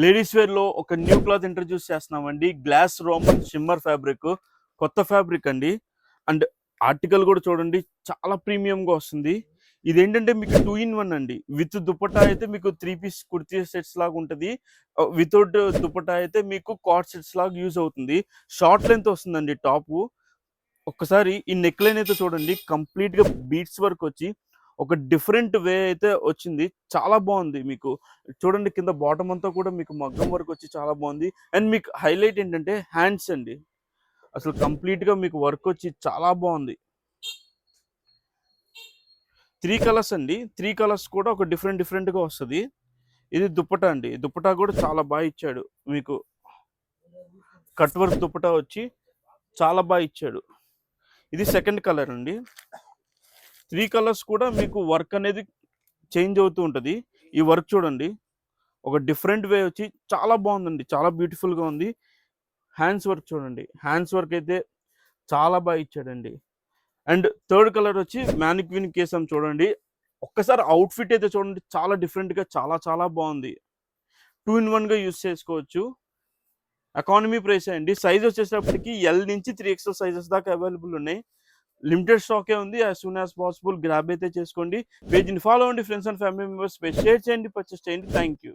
Ladies వేర్‌లో ఒక new cloth introduce చేస్తున్నామండి. Glass Roman shimmer fabric. కొత్త ఫ్యాబ్రిక్ అండి. అండ్ ఆర్టికల్ గూడా చూడండి చాలా ప్రీమియంగా వస్తుంది. ఇదేంటంటే మీకు 2 ఇన్ 1 అండి. విత్ దుపట్టా అయితే మీకు 3 పీస్ కుర్తీ సెట్స్ లాగా ఉంటది. వితౌట్ దుపట్టా అయితే మీకు కార్డ్ సెట్స్ లాగా యూజ్ అవుతుంది. షార్ట్ లెంత్ వస్తుందండి టాపు. ఒక్కసారి ఈ నెక్ లైన్ అయితే చూడండి కంప్లీట్‌గా బీడ్స్ వర్క్ వచ్చి ఒక డిఫరెంట్ వే అయితే వచ్చింది. చాలా బావుంది మీకు. చూడండి కింద బాటమ్ అంతా కూడా మీకు మగ్గం వర్క్ వచ్చి చాలా బావుంది. అండ్ మీకు హైలైట్ ఏంటంటే హ్యాండ్స్ అండి. అసలు కంప్లీట్‌గా మీకు వర్క్ వచ్చి చాలా బావుంది. 3 కలర్స్ అండి. 3 కలర్స్ కూడా ఒక డిఫరెంట్‌గా వస్తది. ఇది దుప్పటా అండి. దుప్పటా కూడా చాలా ఇచ్చాడు. మీకు కట్ వర్క్ దుప్పటా వచ్చి చాలా ఇచ్చాడు. ఇది సెకండ్ కలర్ అండి. 3 కలర్స్ కూడా మీకు వర్క్ అనేది చేంజ్ అవుతూ ఉంటది. ఈ వర్క్ చూడండి. ఒక డిఫరెంట్ వే వచ్చి చాలా బావుందండి. చాలా బ్యూటిఫుల్‌గా ఉంది. హ్యాండ్స్ వర్క్ చూడండి. హ్యాండ్స్ వర్క్ అయితే చాలా ఇచ్చాడండి. అండ్ థర్డ్ కలర్ వచ్చి మ్యానిక్విన్ కేసాం చూడండి. ఒక్కసారి అవుట్‌ఫిట్ అయితే చూడండి చాలా డిఫరెంట్‌గా చాలా బావుంది. 2 ఇన్ 1గా యూజ్ చేసుకోవచ్చు. ఎకానమీ ప్రైసే అండి. సైజ్ వచ్చేసేటప్పటికి ఎల్ నుంచి 3 ఎక్స్‌ఎల్ సైజెస్ దాకా అవైలబుల్ ఉన్నాయి. లిమిటెడ్ స్టాకే ఉంది. As soon as possible grab అయితే చేసుకోండి. పేజ్‌ని ఫాలో అవ్వండి. Friends and family members share చేయండి, పర్చేస్ చేయండి. Thank you.